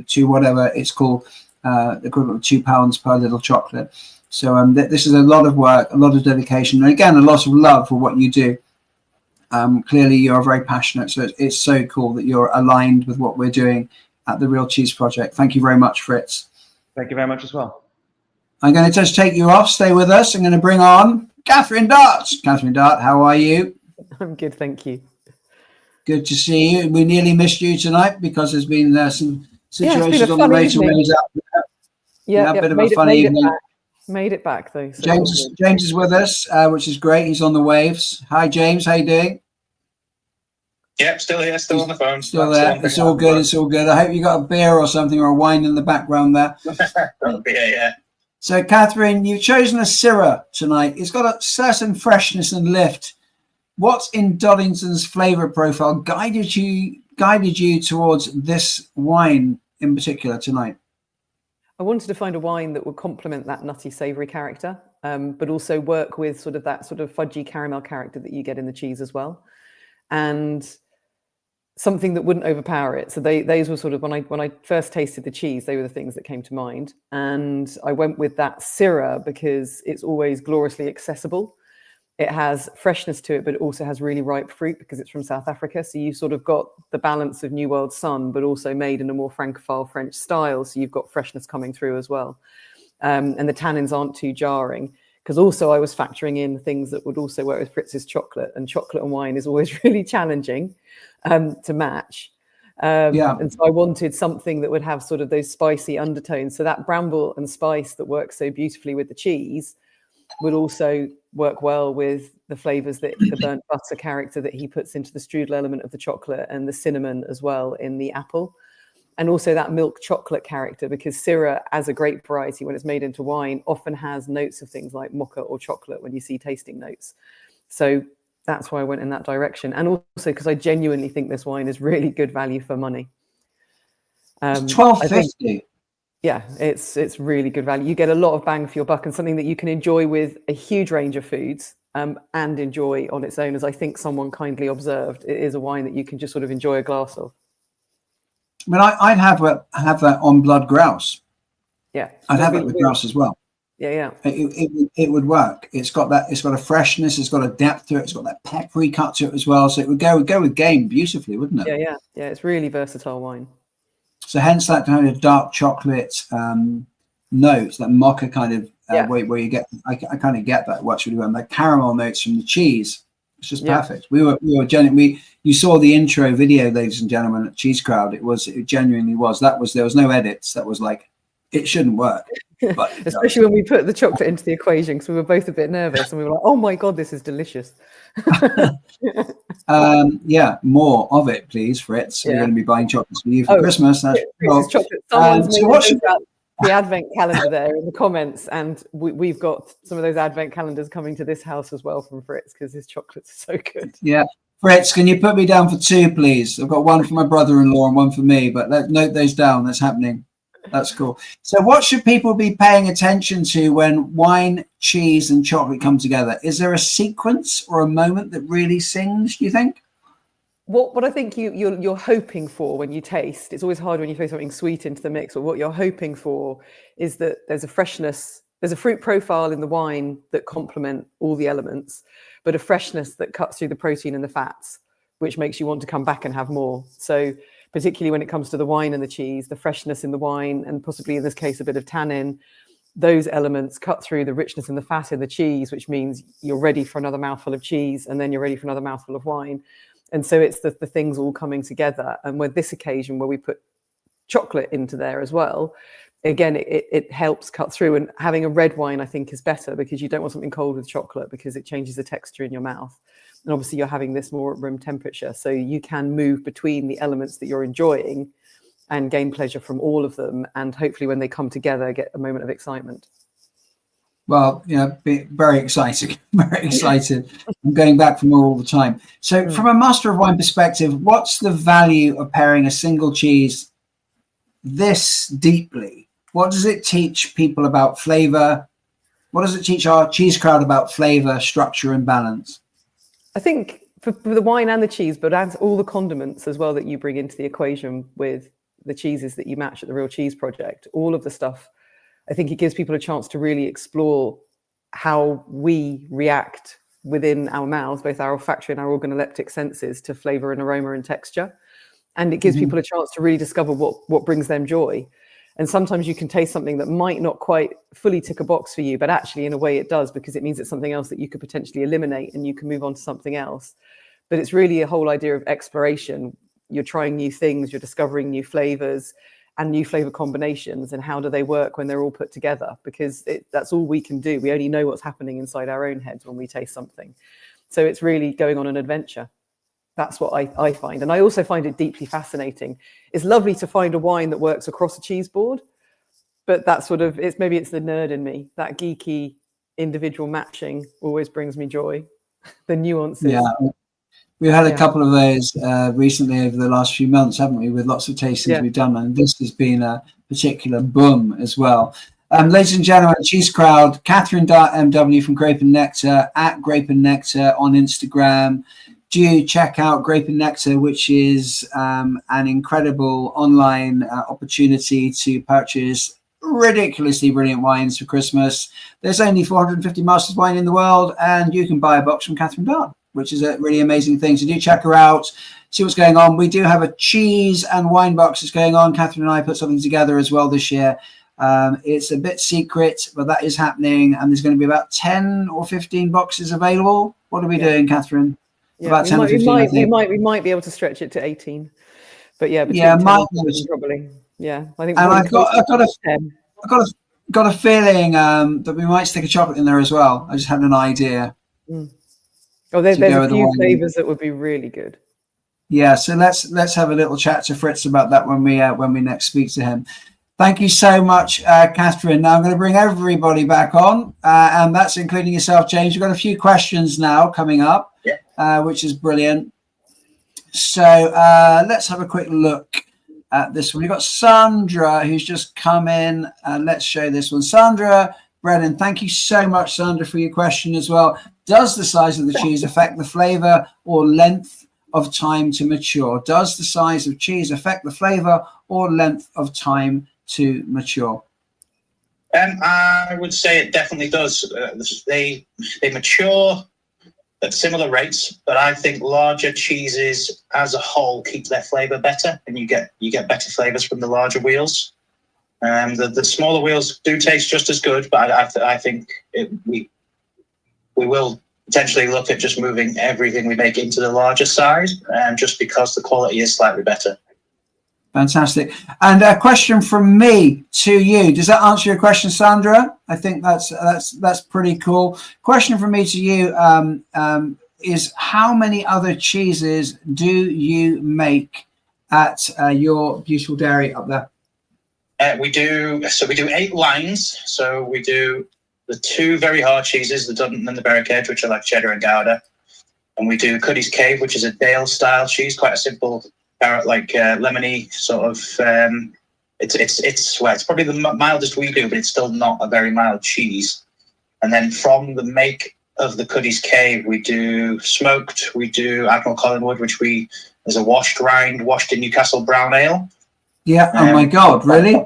Speaker 2: two whatever it's called, the equivalent of £2 per little chocolate. So this is a lot of work, a lot of dedication, and again, a lot of love for what you do. Clearly, you're very passionate, so it's so cool that you're aligned with what we're doing at the Real Cheese Project. Thank you very much, Fritz.
Speaker 4: Thank you very much as well.
Speaker 2: I'm going to just take you off. Stay with us. I'm going to bring on Katherine Dart. Katherine Dart, how are you?
Speaker 3: I'm good, thank you.
Speaker 2: Good to see you. We nearly missed you tonight because there's been some situations on the motorways out there.
Speaker 3: Yeah,
Speaker 2: a bit of a funny evening.
Speaker 3: Made it back though. So
Speaker 2: James is with us, which is great. He's on the waves. Hi, James. How you doing?
Speaker 5: Yep, still here, still on the phone.
Speaker 2: Still there. It's all good. It's all good. I hope you got a beer or something, or a wine in the background there.
Speaker 5: Yeah.
Speaker 2: So, Katherine, you've chosen a Syrah tonight. It's got a certain freshness and lift. What's in Doddington's flavour profile guided you towards this wine in particular tonight?
Speaker 3: I wanted to find a wine that would complement that nutty, savoury character, but also work with sort of that sort of fudgy caramel character that you get in the cheese as well, and something that wouldn't overpower it. So those were sort of, when I first tasted the cheese, they were the things that came to mind. And I went with that Syrah because it's always gloriously accessible. It has freshness to it, but it also has really ripe fruit because it's from South Africa. So you sort of got the balance of New World Sun, but also made in a more francophile French style. So you've got freshness coming through as well. And the tannins aren't too jarring, because also I was factoring in things that would also work with Fritz's chocolate, and chocolate and wine is always really challenging to match. And so I wanted something that would have sort of those spicy undertones. So that bramble and spice that works so beautifully with the cheese would also work well with the flavors, that the burnt butter character that he puts into the strudel element of the chocolate, and the cinnamon as well in the apple, and also that milk chocolate character, because Syrah, as a grape variety, when it's made into wine, often has notes of things like mocha or chocolate when you see tasting notes. So that's why I went in that direction, and also because I genuinely think this wine is really good value for money.
Speaker 2: $12.50.
Speaker 3: Yeah, it's really good value. You get a lot of bang for your buck, and something that you can enjoy with a huge range of foods, and enjoy on its own. As I think someone kindly observed, it is a wine that you can just sort of enjoy a glass of.
Speaker 2: I mean, I'd have that on blood grouse.
Speaker 3: Yeah,
Speaker 2: I'd have it with grouse as well.
Speaker 3: Yeah.
Speaker 2: It would work. It's got a freshness, it's got a depth to it, it's got that peppery cut to it as well. So it would go with game beautifully, wouldn't it?
Speaker 3: Yeah. It's really versatile wine.
Speaker 2: So hence that kind of dark chocolate notes, that mocha kind of where you get. I kind of get that. Works really well. And the caramel notes from the cheese. It's just perfect. We were you saw the intro video, ladies and gentlemen, at Cheese Crowd. It genuinely was. There was no edits. That was like, it shouldn't work. But,
Speaker 3: especially when we put the chocolate into the equation, because we were both a bit nervous and we were like, oh my God, this is delicious.
Speaker 2: More of it, please, Fritz. We're going to be buying chocolates for you for Christmas. That's
Speaker 3: chocolate. Someone's made about the advent calendar there in the comments, and we've got some of those advent calendars coming to this house as well from Fritz, because his chocolates are so good.
Speaker 2: Yeah. Fritz, can you put me down for 2, please? I've got one for my brother-in-law and one for me, but note those down. That's happening. That's cool. So what should people be paying attention to when wine, cheese, and chocolate come together? Is there a sequence or a moment that really sings, do you think?
Speaker 3: What I think you're hoping for when you taste, it's always hard when you throw something sweet into the mix, but what you're hoping for is that there's a freshness, there's a fruit profile in the wine that complement all the elements, but a freshness that cuts through the protein and the fats, which makes you want to come back and have more. So particularly when it comes to the wine and the cheese, the freshness in the wine, and possibly in this case, a bit of tannin, those elements cut through the richness and the fat in the cheese, which means you're ready for another mouthful of cheese, and then you're ready for another mouthful of wine. And so it's the things all coming together. And with this occasion where we put chocolate into there as well, again, it helps cut through. And having a red wine, I think, is better, because you don't want something cold with chocolate, because it changes the texture in your mouth. And obviously you're having this more at room temperature, so you can move between the elements that you're enjoying and gain pleasure from all of them. And hopefully when they come together, get a moment of excitement.
Speaker 2: Well, very exciting, very excited. I'm going back for more all the time. So from a master of wine perspective, what's the value of pairing a single cheese this deeply? What does it teach people about flavor? What does it teach our cheese crowd about flavor, structure, and balance?
Speaker 3: I think for the wine and the cheese, but as all the condiments as well that you bring into the equation with the cheeses that you match at the Real Cheese Project, all of the stuff, I think it gives people a chance to really explore how we react within our mouths, both our olfactory and our organoleptic senses, to flavor and aroma and texture. And it gives people a chance to really discover what brings them joy. And sometimes you can taste something that might not quite fully tick a box for you, but actually in a way it does, because it means it's something else that you could potentially eliminate and you can move on to something else. But it's really a whole idea of exploration. You're trying new things, you're discovering new flavors and new flavor combinations, and how do they work when they're all put together? Because that's all we can do. We only know what's happening inside our own heads when we taste something. So it's really going on an adventure. That's what I find. And I also find it deeply fascinating. It's lovely to find a wine that works across a cheese board, but that sort of, maybe it's the nerd in me. That geeky individual matching always brings me joy. The nuances.
Speaker 2: Yeah. We've had a couple of those recently over the last few months, haven't we, with lots of tastings we've done. And this has been a particular boom as well. Ladies and gentlemen, Cheese Crowd, Katherine MW from Grape and Nectar, at Grape and Nectar on Instagram. Do check out Grape and Nectar, which is an incredible online opportunity to purchase ridiculously brilliant wines for Christmas. There's only 450 masters wine in the world, and you can buy a box from Katherine Dart, which is a really amazing thing. So do check her out, see what's going on. We do have a cheese and wine box that's going on. Katherine and I put something together as well this year. It's a bit secret, but that is happening, and there's going to be about 10 or 15 boxes available. What are we doing, Katherine?
Speaker 3: Yeah,
Speaker 2: about 10 or 15,
Speaker 3: we might be able to stretch it to 18, but between 10 and probably. Yeah, I think.
Speaker 2: And I've got a feeling that we might stick a chocolate in there as well. I just had an idea.
Speaker 3: Oh, there's a few flavors that would be really good.
Speaker 2: Yeah, so let's have a little chat to Fritz about that when we next speak to him. Thank you so much, Katherine. Now I'm going to bring everybody back on, and that's including yourself, James. We've got a few questions now coming up, which is brilliant. So let's have a quick look at this one. We've got Sandra, who's just come in. Let's show this one. Sandra Brennan, thank you so much, Sandra, for your question as well. Does the size of the cheese affect the flavor or length of time to mature? Does the size of cheese affect the flavor or length of time to mature?
Speaker 5: I would say it definitely does. They mature at similar rates, but I think larger cheeses as a whole keep their flavour better, and you get better flavours from the larger wheels. The smaller wheels do taste just as good, but I think we will potentially look at just moving everything we make into the larger size, just because the quality is slightly better.
Speaker 2: Fantastic. And a question from me to you. Does that answer your question, Sandra? I think that's pretty cool. Question from me to you is how many other cheeses do you make at your beautiful dairy up there?
Speaker 5: We do 8 lines. So we do the 2 very hard cheeses, the Doddington and the Berwick Edge, which are like cheddar and Gouda. And we do Cuddy's Cave, which is a Dale style cheese, quite a simple carrot-like lemony sort of. It's probably the mildest we do, but it's still not a very mild cheese. And then from the make of the Cuddy's Cave, we do smoked. We do Admiral Collingwood, which is a washed rind, washed in Newcastle brown ale.
Speaker 2: Yeah. Oh my God! Really?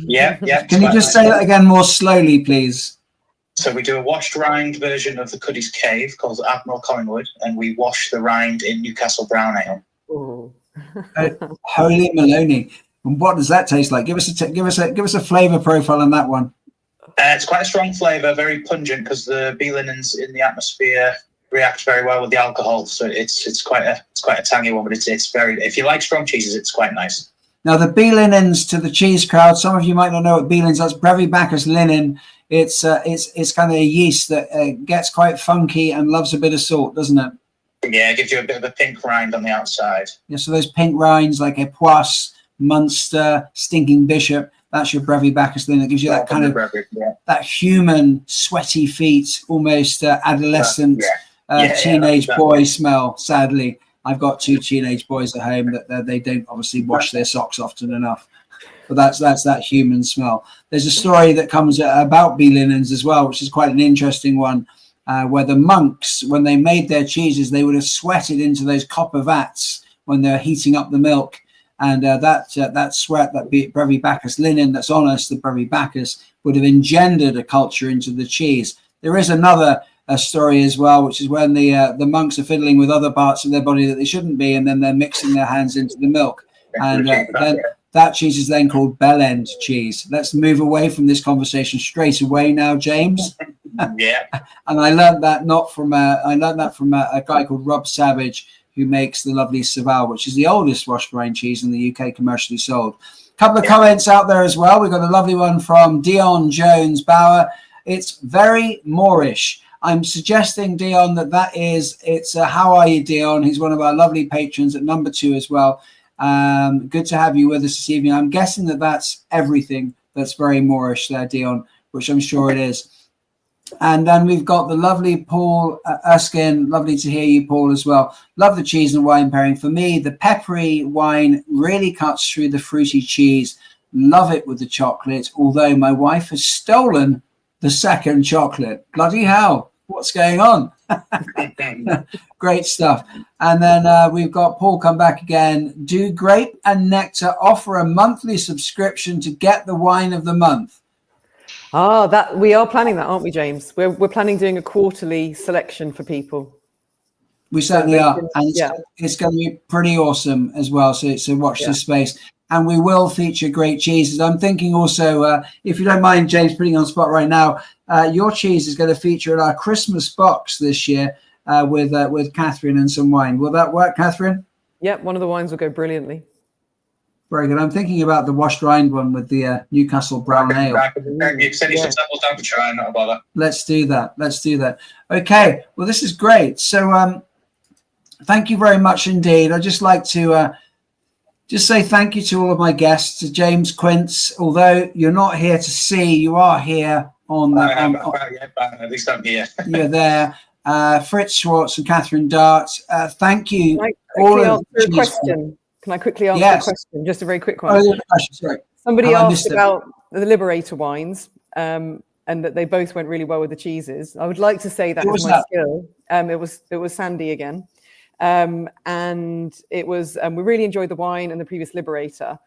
Speaker 5: Yeah.
Speaker 2: Can you just say that again more slowly, please?
Speaker 5: So we do a washed rind version of the Cuddy's Cave called Admiral Collingwood, and we wash the rind in Newcastle brown ale.
Speaker 3: Oh.
Speaker 2: Holy Maloney! And what does that taste like? Give us a flavour profile on that one.
Speaker 5: It's quite a strong flavour, very pungent, because the bee linens in the atmosphere react very well with the alcohol. So it's quite a tangy one, but it's very. If you like strong cheeses, it's quite nice.
Speaker 2: Now the bee linens to the cheese crowd. Some of you might not know what bee linens. That's Brevibacchus linen. It's kind of a yeast that gets quite funky and loves a bit of salt, doesn't it?
Speaker 5: Yeah, it gives you a bit of a pink rind on the outside.
Speaker 2: Yeah, so those pink rinds like Epoisse, Munster, Stinking Bishop, that's your Brevibacchus linen. It gives you that kind of that human, sweaty feet, almost adolescent teenage boy smell. Sadly, I've got 2 teenage boys at home that they don't obviously wash their socks often enough. But that's that human smell. There's a story that comes about bee linens as well, which is quite an interesting one, where the monks, when they made their cheeses, they would have sweated into those copper vats when they're heating up the milk. And that sweat, that Brevibacchus linen that's on us, the Brevibacchus, would have engendered a culture into the cheese. There is another story as well, which is when the monks are fiddling with other parts of their body that they shouldn't be, and then they're mixing their hands into the milk. And then that cheese is then called bell end cheese. Let's move away from this conversation straight away now, James.
Speaker 5: Yeah.
Speaker 2: And I learned that from a guy called Rob Savage, who makes the lovely Saval, which is the oldest washed rind cheese in the UK commercially sold. A couple of comments out there as well. We've got a lovely one from Dion Jones Bauer. It's very Moorish. I'm suggesting, Dion, it's how are you, Dion? He's one of our lovely patrons at number 2 as well. Good to have you with us this evening. I'm guessing that's everything that's very Moorish there, Dion, which I'm sure it is. And then we've got the lovely Paul Erskine. Lovely to hear you, Paul, as well. Love the cheese and wine pairing. For me, the peppery wine really cuts through the fruity cheese. Love it with the chocolate, although my wife has stolen the second chocolate. Bloody hell. What's going on? Great stuff. And then we've got Paul come back again. Do Grape and Nectar offer a monthly subscription to get the wine of the month?
Speaker 3: That we are planning that, aren't we, James? We're planning doing a quarterly selection for people.
Speaker 2: We certainly are, and it's going to be pretty awesome as well. So watch this space, and we will feature great cheeses. I'm thinking also, if you don't mind, James, putting on the spot right now, your cheese is going to feature in our Christmas box this year with Katherine and some wine. Will that work, Katherine?
Speaker 3: Yep, one of the wines will go brilliantly.
Speaker 2: Very good. I'm thinking about the washed rind one with the Newcastle brown ale.
Speaker 5: You send you some samples down to try, not about that.
Speaker 2: Let's do that. Okay. Well, this is great. So thank you very much indeed. I'd just like to just say thank you to all of my guests, to James Quince. Although you're not here to see, you are here on the...
Speaker 5: at least I'm here.
Speaker 2: You're there. Fritz Schwartz and Katherine Dart. Thank you.
Speaker 3: Can I quickly answer a question? Just a very quick one.
Speaker 2: Sorry.
Speaker 3: Somebody asked about the Liberator wines and that they both went really well with the cheeses. I would like to say that was my skill. It was Sandy again. And it was we really enjoyed the wine and the previous Liberator.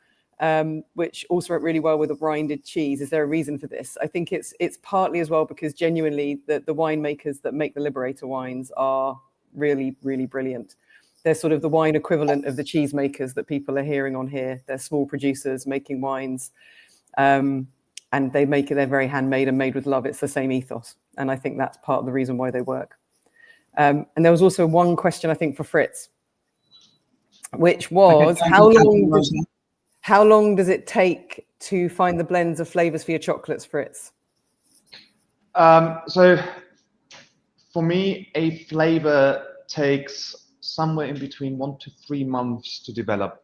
Speaker 3: which also went really well with a rinded cheese. Is there a reason for this? I think it's partly as well because genuinely the winemakers that make the Liberator wines are really, really brilliant. They're sort of the wine equivalent of the cheesemakers that people are hearing on here. They're small producers making wines, and they're very handmade and made with love. It's the same ethos, and I think that's part of the reason why they work. And there was also one question, I think, for Fritz, which was how long does it take to find the blends of flavors for your chocolates, Fritz?
Speaker 4: So for me, a flavor takes somewhere in between 1 to 3 months to develop.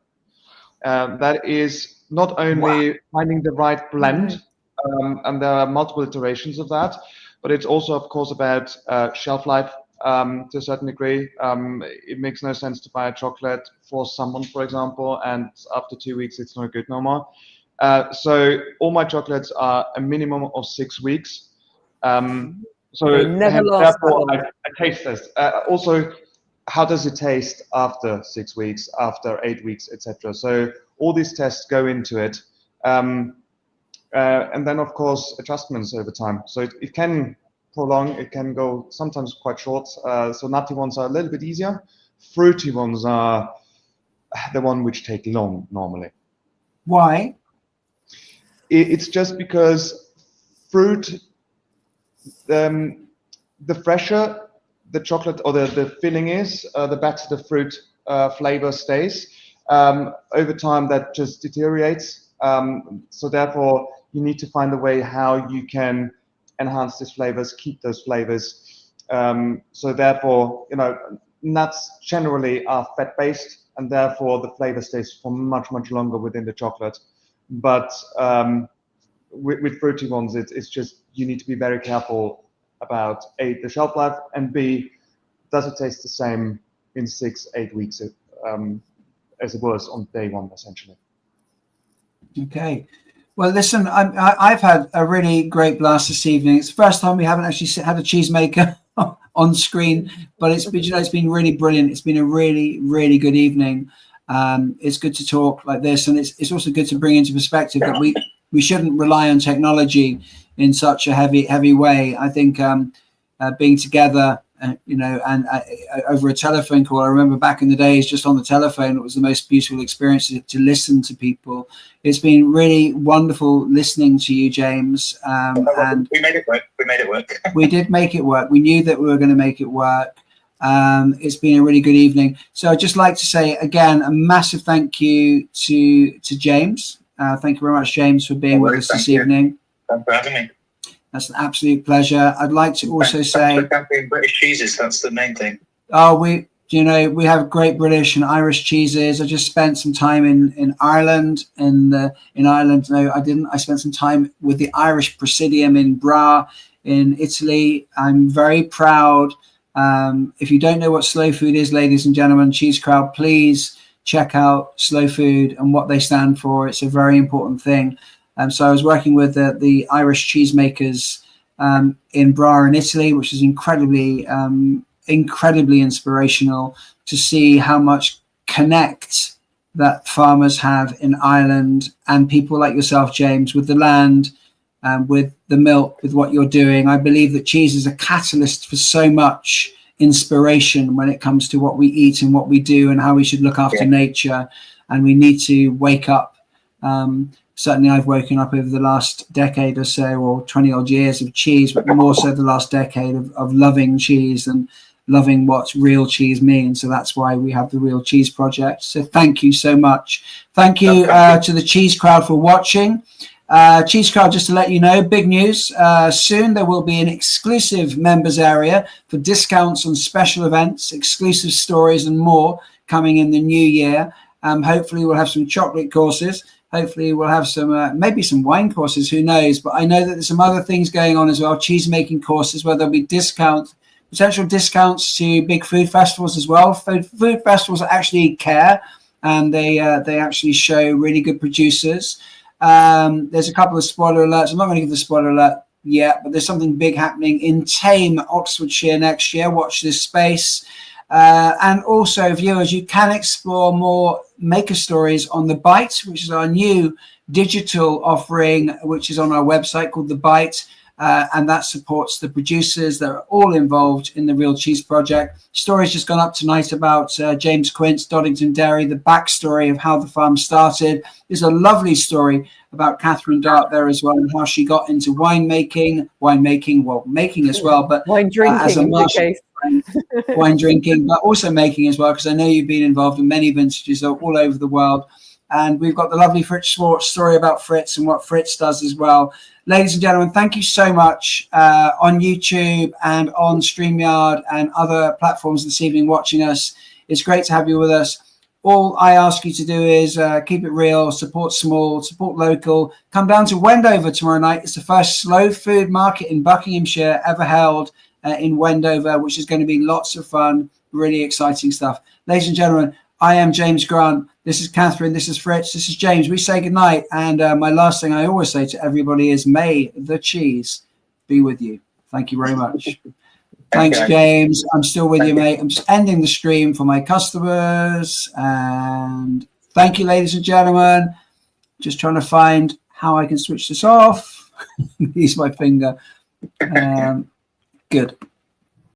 Speaker 4: That is not only finding the right blend, and there are multiple iterations of that, but it's also, of course, about shelf life to a certain degree. It makes no sense to buy a chocolate for someone, for example, and after 2 weeks, it's not good no more. So all my chocolates are a minimum of 6 weeks. So
Speaker 3: they never last
Speaker 4: therefore, I taste this. Also, how does it taste after 6 weeks, after 8 weeks, etc.? So all these tests go into it. And then, of course, adjustments over time. So it can prolong, it can go sometimes quite short. So nutty ones are a little bit easier. Fruity ones are the one which take long normally.
Speaker 2: Why?
Speaker 4: It's just because fruit, the fresher the chocolate or the filling is, the better the fruit flavor stays. Over time, that just deteriorates. So therefore, you need to find a way how you can enhance these flavors, keep those flavors. So therefore, nuts generally are fat-based, and therefore the flavor stays for much, much longer within the chocolate. But with fruity ones, it's just you need to be very careful about A, the shelf life, and B, does it taste the same in 6-8 weeks as it was on day one, essentially.
Speaker 2: Okay. Well, listen, I've had a really great blast this evening. It's the first time we haven't actually had a cheesemaker on screen, but it's been really brilliant. It's been a really, really good evening. It's good to talk like this, and it's also good to bring into perspective that we shouldn't rely on technology in such a heavy way. I think being together, and over a telephone call. I remember back in the days, just on the telephone, it was the most beautiful experience to listen to people. It's been really wonderful listening to you, James. And
Speaker 5: we made it work.
Speaker 2: We did make it work. We knew that we were going to make it work. It's been a really good evening. So I'd just like to say again a massive thank you to James. Thank you very much, James, for being with us this evening.
Speaker 5: Thanks for having me.
Speaker 2: That's an absolute pleasure. I'd like to also say,
Speaker 5: thanks for camping British cheeses. That's the main thing.
Speaker 2: Oh, we have great British and Irish cheeses. I just spent some time in Ireland. In Ireland, no, I didn't. I spent some time with the Irish Presidium in Bra in Italy. I'm very proud. If you don't know what slow food is, ladies and gentlemen, Cheese Crowd, please check out slow food and what they stand for. It's a very important thing. So I was working with the Irish cheesemakers in Bra in Italy, which is incredibly inspirational to see how much connect that farmers have in Ireland and people like yourself, James, with the land, with the milk, with what you're doing. I believe that cheese is a catalyst for so much inspiration when it comes to what we eat and what we do and how we should look after nature. And we need to wake up. Certainly I've woken up over the last decade or so, or 20 odd years of cheese, but more so the last decade of loving cheese and loving what real cheese means. So that's why we have the Real Cheese Project. So thank you so much. Thank you to the Cheese Crowd for watching. Cheese Crowd, just to let you know, big news. Soon there will be an exclusive members area for discounts on special events, exclusive stories and more coming in the new year. Hopefully we'll have some chocolate courses. Hopefully we'll have some, maybe some wine courses, who knows? But I know that there's some other things going on as well, cheese making courses where there'll be potential discounts to big food festivals as well. Food festivals actually care, and they actually show really good producers. There's a couple of spoiler alerts. I'm not going to give the spoiler alert yet, but there's something big happening in Tame, Oxfordshire next year. Watch this space. And also, viewers, you can explore more maker stories on The Bite, which is our new digital offering, which is on our website called The Bite. And that supports the producers that are all involved in the Real Cheese Project. Story's just gone up tonight about James Quince, Doddington Dairy, the backstory of how the farm started. There's a lovely story about Katherine Dart there as well, and how she got into making as well, but
Speaker 3: wine drinking
Speaker 2: as a
Speaker 3: in the
Speaker 2: master,
Speaker 3: case.
Speaker 2: wine drinking, but also making as well, because I know you've been involved in many vintages all over the world. And we've got the lovely Fritz Schwartz story about Fritz and what Fritz does as well. Ladies and gentlemen, thank you so much on YouTube and on StreamYard and other platforms this evening watching us. It's great to have you with us. All I ask you to do is keep it real, support small, support local. Come down to Wendover tomorrow night. It's the first slow food market in Buckinghamshire ever held in Wendover, which is going to be lots of fun, really exciting stuff. Ladies and gentlemen, I am James Grant. This is Katherine. This is Fritz. This is James. We say goodnight. And my last thing I always say to everybody is, may the cheese be with you. Thank you very much. Thanks, James. I'm still with you, mate. I'm just ending the stream for my customers. And thank you, ladies and gentlemen. Just trying to find how I can switch this off. Use my finger. Good.